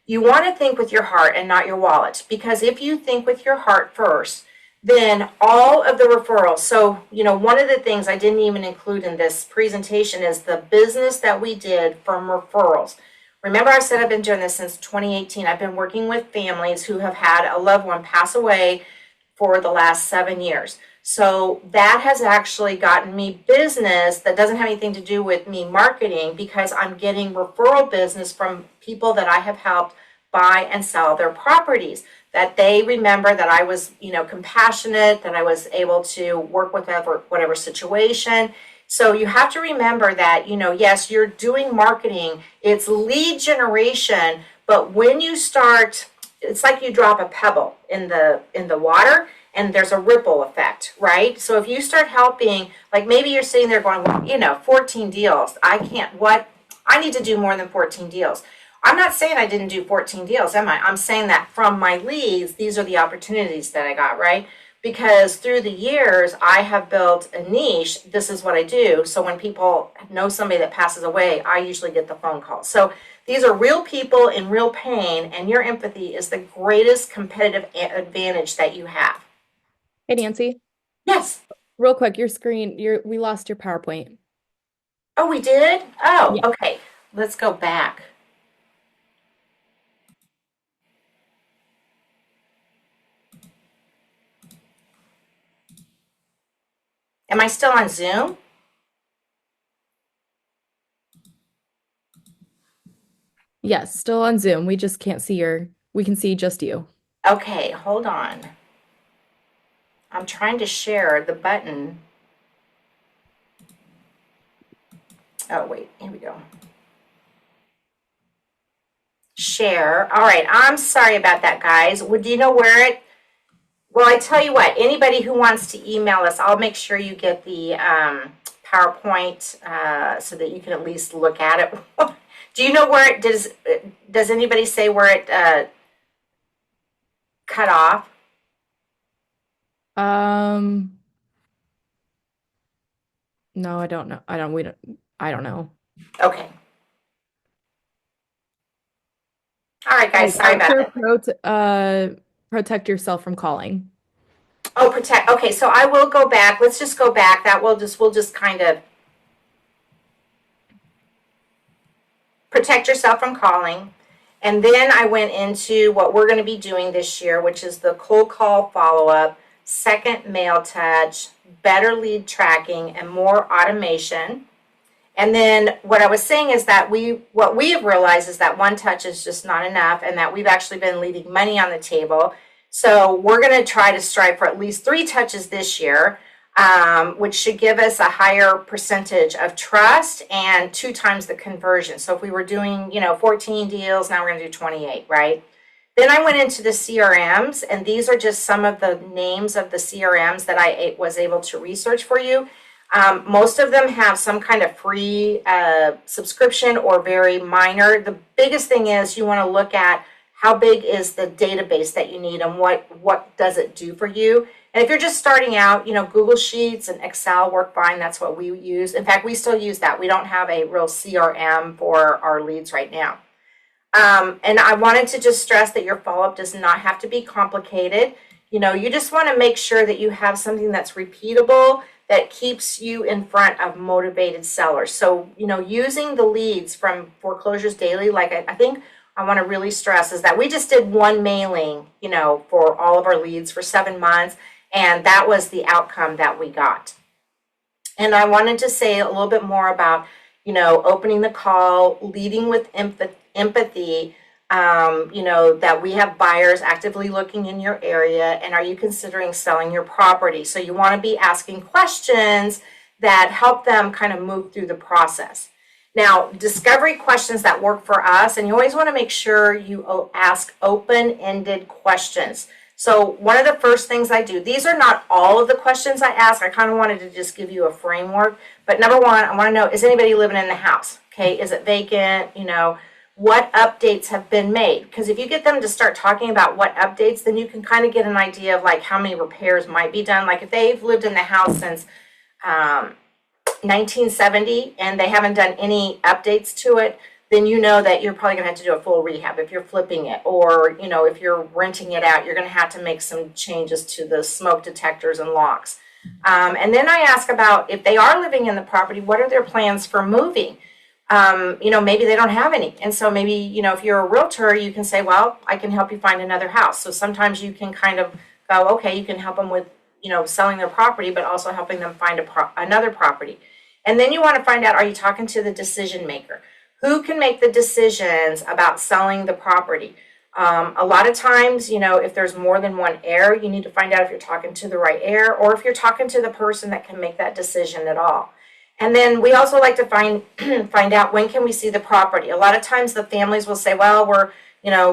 you want to think with your heart and not your wallet. Because if you think with your heart first, then all of the referrals. So, you know, one of the things I didn't even include in this presentation is the business that we did from referrals. Remember, I said I've been doing this since 2018. I've been working with families who have had a loved one pass away for the last 7 years. So that has actually gotten me business that doesn't have anything to do with me marketing, because I'm getting referral business from people that I have helped buy and sell their properties, that they remember that I was, compassionate, that I was able to work with whatever situation. So you have to remember that, yes, you're doing marketing, it's lead generation, but when you start, it's like you drop a pebble in the water and there's a ripple effect, right? So if you start helping, like maybe you're sitting there going, well, 14 deals. I need to do more than 14 deals. I'm not saying I didn't do 14 deals, am I? I'm saying that from my leads, these are the opportunities that I got, right? Because through the years, I have built a niche. This is what I do. So when people know somebody that passes away, I usually get the phone call. So these are real people in real pain, and your empathy is the greatest competitive advantage that you have. Hey, Nancy. Yes. Real quick, your screen, we lost your PowerPoint. Oh, we did? Oh, Yeah. okay. Let's go back. Am I still on Zoom? Yes, still on Zoom. We just can't see we can see just you. Okay, hold on. I'm trying to share the button. Oh, wait, here we go. Share. All right, I'm sorry about that, guys. Do you know where it? Well, I tell you what, anybody who wants to email us, I'll make sure you get the PowerPoint so that you can at least look at it. Do you know where it does anybody say where it cut off? Um, no, I don't know. I don't know. Okay. All right, guys, Oh, sorry about that. protect yourself from calling. Oh, protect. Okay, so I will go back. Let's just go back. We'll just kind of protect yourself from calling. And then I went into what we're going to be doing this year, which is the cold call follow-up, second mail touch, better lead tracking, and more automation. And then what I was saying is that what we have realized is that one touch is just not enough, and that we've actually been leaving money on the table. So we're going to try to strive for at least 3 touches this year, which should give us a higher percentage of trust and 2 times the conversion. So if we were doing, 14 deals, now we're going to do 28, right? Then I went into the CRMs, and these are just some of the names of the CRMs that I was able to research for you. Most of them have some kind of free subscription or very minor. The biggest thing is you want to look at how big is the database that you need and what does it do for you. And if you're just starting out, Google Sheets and Excel work fine. That's what we use. In fact, we still use that. We don't have a real CRM for our leads right now. And I wanted to just stress that your follow-up does not have to be complicated. You just want to make sure that you have something that's repeatable, that keeps you in front of motivated sellers. So, using the leads from Foreclosures Daily, like I think I want to really stress is that we just did one mailing, for all of our leads for 7 months, and that was the outcome that we got. And I wanted to say a little bit more about, opening the call, leading with empathy, that we have buyers actively looking in your area, and are you considering selling your property? So you want to be asking questions that help them kind of move through the process. Now, discovery questions that work for us, and you always want to make sure you ask open-ended questions. So one of the first things I do, these are not all of the questions I ask. I kind of wanted to just give you a framework. But number one, I want to know, is anybody living in the house? Okay, is it vacant? What updates have been made? Because if you get them to start talking about what updates, then you can kind of get an idea of like how many repairs might be done. Like if they've lived in the house since 1970 and they haven't done any updates to it, then you know that you're probably going to have to do a full rehab if you're flipping it, or if you're renting it out, you're going to have to make some changes to the smoke detectors and locks. And then I ask about if they are living in the property, what are their plans for moving? maybe they don't have any. And so maybe, if you're a realtor, you can say, well, I can help you find another house. So sometimes you can kind of go, okay, you can help them with, selling their property, but also helping them find another property. And then you want to find out, are you talking to the decision maker? Who can make the decisions about selling the property? A lot of times, if there's more than one heir, you need to find out if you're talking to the right heir or if you're talking to the person that can make that decision at all. And then we also like to find out, when can we see the property? A lot of times the families will say, well, we're,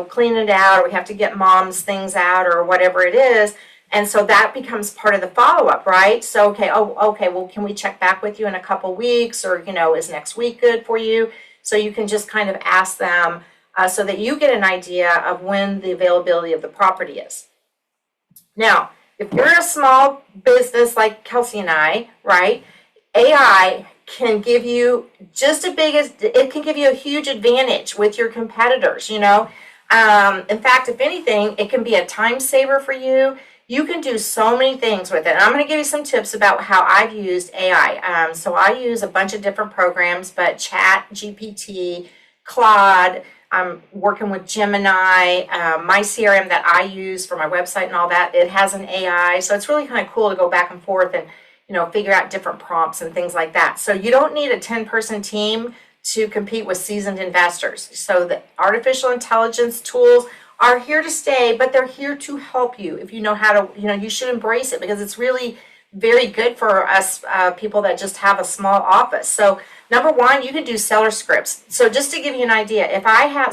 cleaning it out, or we have to get mom's things out, or whatever it is. And so that becomes part of the follow-up, right? So, okay, well, can we check back with you in a couple weeks, or, is next week good for you? So you can just kind of ask them so that you get an idea of when the availability of the property is. Now, if you're a small business like Kelcie and I, right, AI can give you it can give you a huge advantage with your competitors, In fact, if anything, it can be a time saver for you. You can do so many things with it. And I'm going to give you some tips about how I've used AI. So I use a bunch of different programs, but Chat, GPT, Claude, I'm working with Gemini, my CRM that I use for my website and all that, it has an AI. So it's really kind of cool to go back and forth and, figure out different prompts and things like that. So you don't need a 10-person team to compete with seasoned investors. So the artificial intelligence tools are here to stay, but they're here to help you. If you know how to, you should embrace it, because it's really very good for us people that just have a small office. So number one, you can do seller scripts. So just to give you an idea,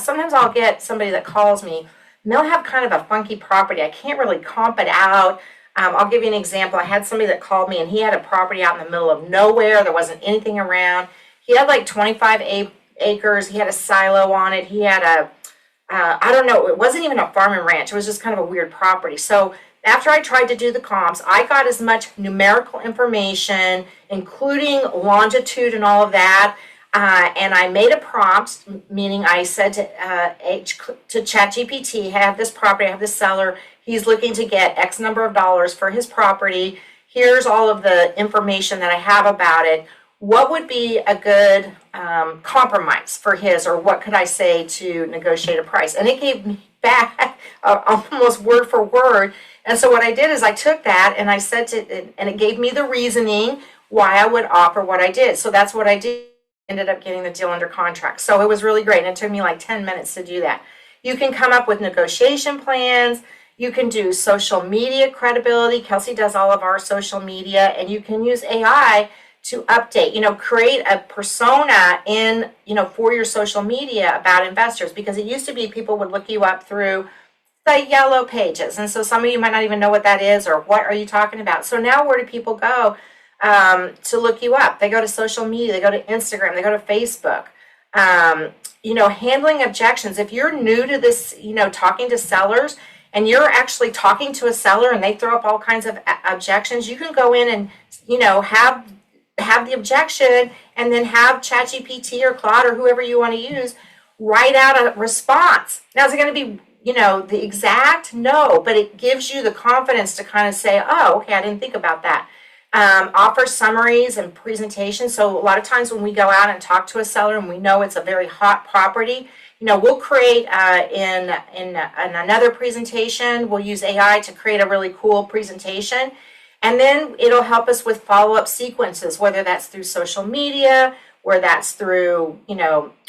sometimes I'll get somebody that calls me, and they'll have kind of a funky property. I can't really comp it out. I'll give you an example. I had somebody that called me, and he had a property out in the middle of nowhere. There wasn't anything around. He had like 25 acres. He had a silo on it. He had I don't know, it wasn't even a farm and ranch. It was just kind of a weird property. So after I tried to do the comps, I got as much numerical information, including longitude and all of that. And I made a prompt, meaning I said to ChatGPT, I have this property, I have this seller. He's looking to get X number of dollars for his property. Here's all of the information that I have about it. What would be a good compromise for his, or what could I say to negotiate a price? And it gave me back almost word for word. And so what I did is I took that and I said and it gave me the reasoning why I would offer what I did. So that's what I did. Ended up getting the deal under contract. So it was really great. And it took me like 10 minutes to do that. You can come up with negotiation plans. You can do social media credibility. Kelcie does all of our social media, and you can use AI to update, create a persona for your social media about investors, because it used to be people would look you up through the yellow pages. And so some of you might not even know what that is, or what are you talking about? So now where do people go to look you up? They go to social media, they go to Instagram, they go to Facebook. Handling objections. If you're new to this, talking to sellers, and you're actually talking to a seller and they throw up all kinds of objections, you can go in and, have the objection, and then have ChatGPT or Claude or whoever you want to use write out a response. Now, is it going to be, the exact? No, but it gives you the confidence to kind of say, oh, okay, I didn't think about that. Offer summaries and presentations. So a lot of times when we go out and talk to a seller and we know it's a very hot property, we'll create in another presentation, we'll use AI to create a really cool presentation. And then it'll help us with follow-up sequences, whether that's through social media, where that's through,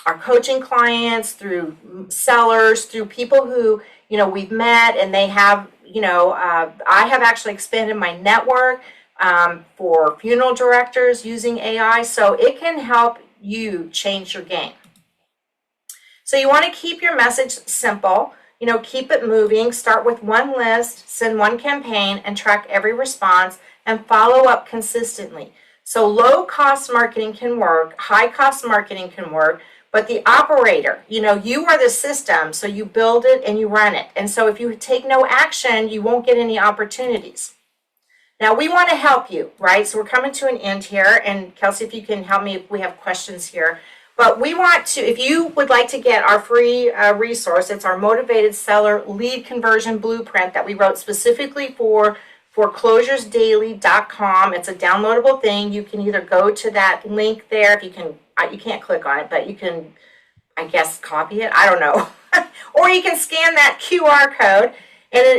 our coaching clients, through sellers, through people who, we've met, and they have, I have actually expanded my network for funeral directors using AI. So it can help you change your game. So you want to keep your message simple. Keep it moving. Start with one list, send one campaign, and track every response, and follow up consistently. So low-cost marketing can work, high-cost marketing can work, but the operator, you are the system, so you build it and you run it. And so if you take no action, you won't get any opportunities. Now, we want to help you, right? So we're coming to an end here, and Kelcie, if you can help me if we have questions here. But we want to, if you would like to get our free resource, it's our Motivated Seller Lead Conversion Blueprint that we wrote specifically for ForeclosuresDaily.com. It's a downloadable thing. You can either go to that link there, if you can, you can't click on it, but you can, I guess, copy it. I don't know. Or you can scan that QR code,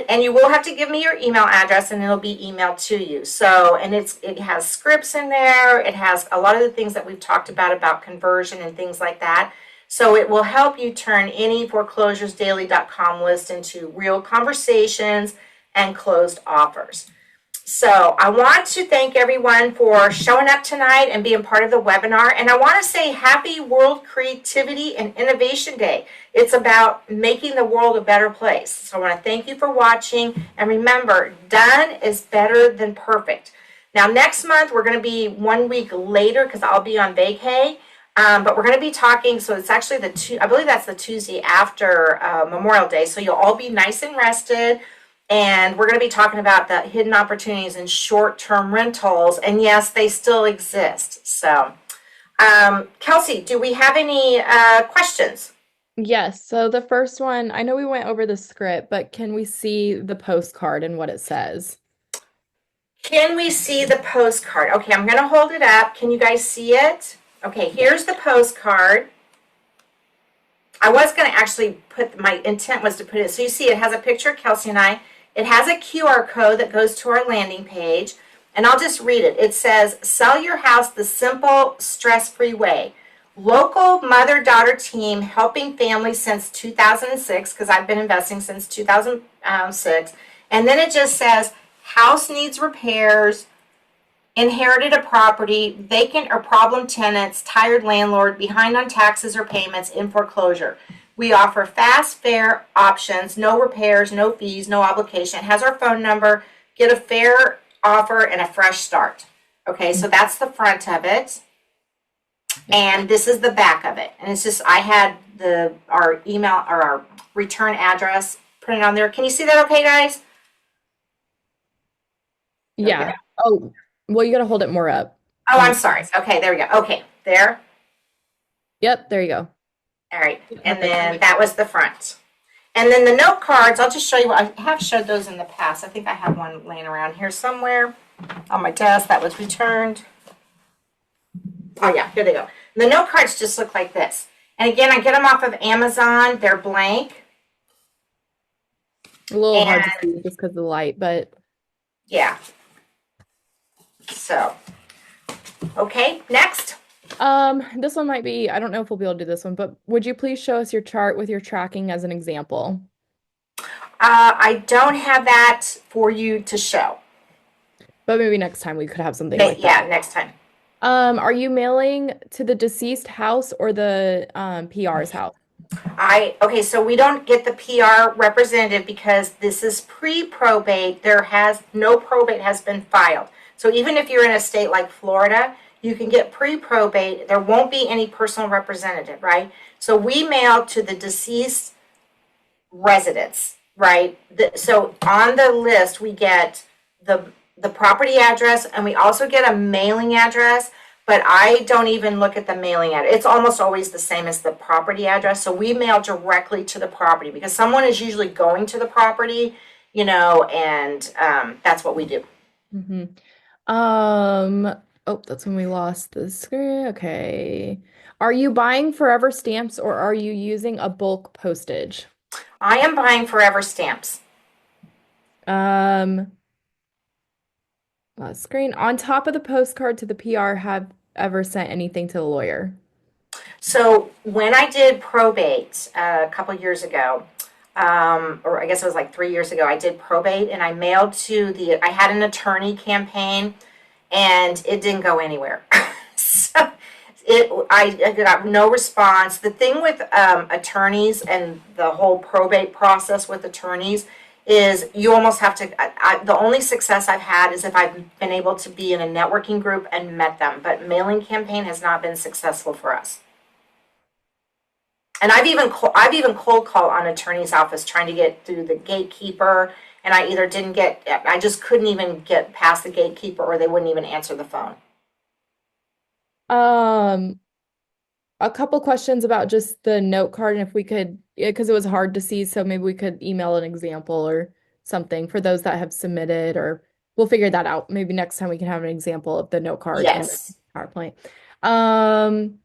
and you will have to give me your email address, and it'll be emailed to you. So, and it has scripts in there. It has a lot of the things that we've talked about conversion and things like that. So it will help you turn any ForeclosuresDaily.com list into real conversations and closed offers. So I want to thank everyone for showing up tonight and being part of the webinar. And I want to say happy World Creativity and Innovation Day. It's about making the world a better place. So I want to thank you for watching. And remember, done is better than perfect. Now, next month, we're going to be 1 week later because I'll be on vacay. But we're going to be talking, so it's actually I believe that's the Tuesday after Memorial Day. So you'll all be nice and rested. And we're going to be talking about the hidden opportunities in short-term rentals. And yes, they still exist. So, Kelcie, do we have any questions? Yes. So the first one, I know we went over the script, but can we see the postcard and what it says? Can we see the postcard? Okay, I'm going to hold it up. Can you guys see it? Okay, here's the postcard. I was going to actually my intent was to put it, so you see it has a picture of Kelcie and I. It has a QR code that goes to our landing page, and I'll just read it. It says, sell your house the simple, stress-free way. Local mother-daughter team helping families since 2006, because I've been investing since 2006. And then it just says, house needs repairs, inherited a property, vacant or problem tenants, tired landlord, behind on taxes or payments, in foreclosure. We offer fast, fair options, no repairs, no fees, no obligation. It has our phone number. Get a fair offer and a fresh start. Okay, so that's the front of it. And this is the back of it. And it's just, I had our email or our return address printed on there. Can you see that okay, guys? Yeah. Okay. Oh, well, you got to hold it more up. Oh, I'm sorry. Okay, there we go. Okay, there. Yep, there you go. All right, and then that was the front. And then the note cards, I'll just show you. I have showed those in the past. I think I have one laying around here somewhere on my desk that was returned. Oh yeah, here they go. And the note cards just look like this. And again, I get them off of Amazon. They're blank. A little hard to see just because of the light, but yeah. So, okay, next. This one might be, I don't know if we'll be able to do this one, but would you please show us your chart with your tracking as an example? I don't have that for you to show. But maybe next time we could have something like that. Yeah, next time. Are you mailing to the deceased house or the PR's house? Okay, so we don't get the PR representative because this is pre-probate. No probate has been filed. So even if you're in a state like Florida, you can get pre-probate. There won't be any personal representative, right? So we mail to the deceased residents, right? So on the list, we get the property address, and we also get a mailing address, but I don't even look at the mailing address. It's almost always the same as the property address. So we mail directly to the property because someone is usually going to the property, and that's what we do. Mm-hmm. Oh, that's when we lost the screen. Okay. Are you buying forever stamps or are you using a bulk postage? I am buying forever stamps. Last screen. On top of the postcard to the PR, have ever sent anything to the lawyer? So when I did probate a couple years ago, or I guess it was like 3 years ago, I did probate and I mailed I had an attorney campaign and it didn't go anywhere. So I got no response. The thing with attorneys and the whole probate process with attorneys is you almost have to, the only success I've had is if I've been able to be in a networking group and met them, but mailing campaign has not been successful for us. And I've even cold called on attorney's office trying to get through the gatekeeper, and I just couldn't even get past the gatekeeper, or they wouldn't even answer the phone. A couple questions about just the note card and if we could, because it was hard to see, so maybe we could email an example or something for those that have submitted, or we'll figure that out. Maybe next time we can have an example of the note card and the Yes. PowerPoint. Um,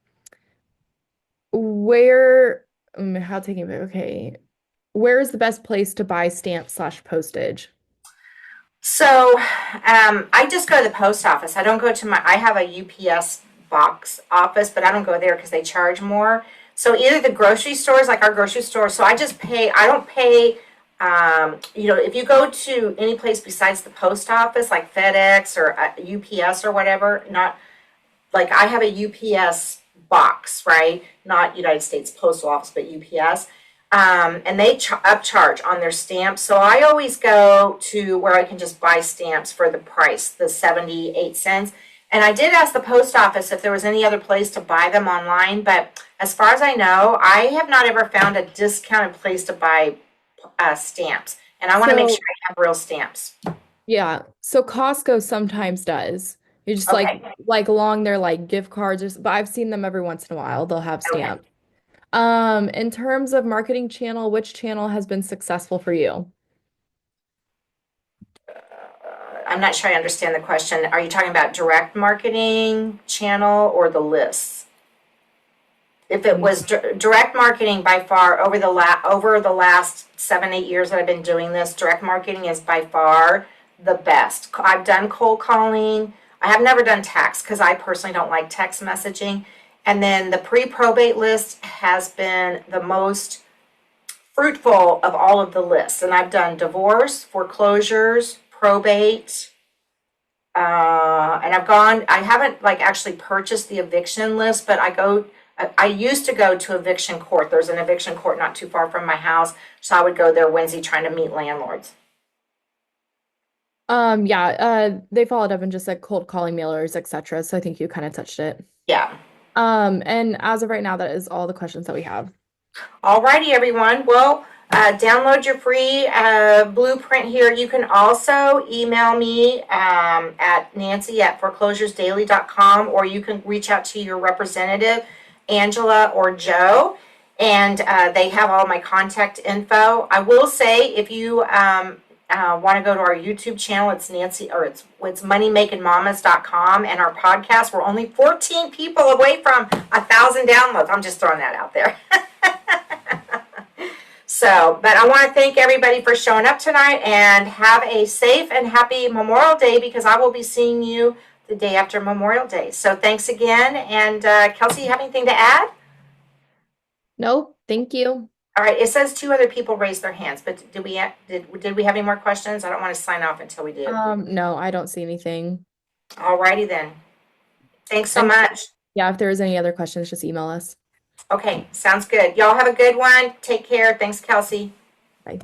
where, how taking it? Okay. Where is the best place to buy stamps/postage? So I just go to the post office. I don't go to I have a UPS box office, but I don't go there because they charge more. So either the grocery stores, like our grocery store, so I just pay, I don't pay, if you go to any place besides the post office, like FedEx or UPS or whatever, not like I have a UPS box, right? Not United States Postal Office, but UPS. And they upcharge on their stamps. So I always go to where I can just buy stamps for the price, the 78 cents. And I did ask the post office if there was any other place to buy them online, but as far as I know, I have not ever found a discounted place to buy stamps. And I want to make sure So, I have real stamps. yeah. So Costco sometimes does. You just Okay. like along their like gift cards but I've seen them every once in a while. They'll have Okay. stamps. In terms of marketing channel, which channel has been successful for you? I'm not sure I understand the question. Are you talking about direct marketing channel or the lists? If it was direct marketing, by far over the last 7-8 years that I've been doing this, direct marketing is by far the best. I've done cold calling. I have never done text because I personally don't like text messaging. And then the pre-probate list has been the most fruitful of all of the lists. And I've done divorce, foreclosures, probate, and I haven't like actually purchased the eviction list, but I used to go to eviction court. There's an eviction court not too far from my house. So I would go there Wednesday trying to meet landlords. Yeah, they followed up and just said cold calling mailers, etc. So I think you kind of touched it. Yeah. And as of right now, that is all the questions that we have. Alrighty, everyone. Well, download your free blueprint here. You can also email me at Nancy@ForeclosuresDaily.com, or you can reach out to your representative, Angela or Joe, and they have all my contact info. I will say, if you want to go to our YouTube channel, it's it's moneymakinmamas.com, and our podcast, we're only 14 people away from 1,000 downloads. I'm just throwing that out there. So, but I want to thank everybody for showing up tonight, and have a safe and happy Memorial Day, because I will be seeing you the day after Memorial Day. So thanks again. And Kelcie, you have anything to add? Nope, thank you. All right. It says 2 other people raised their hands, but did we have any more questions? I don't want to sign off until we did. No, I don't see anything. All righty then. Thanks so And much. yeah, if there's any other questions, just email us. Okay, sounds good. Y'all have a good one. Take care. Thanks, Kelcie. Bye.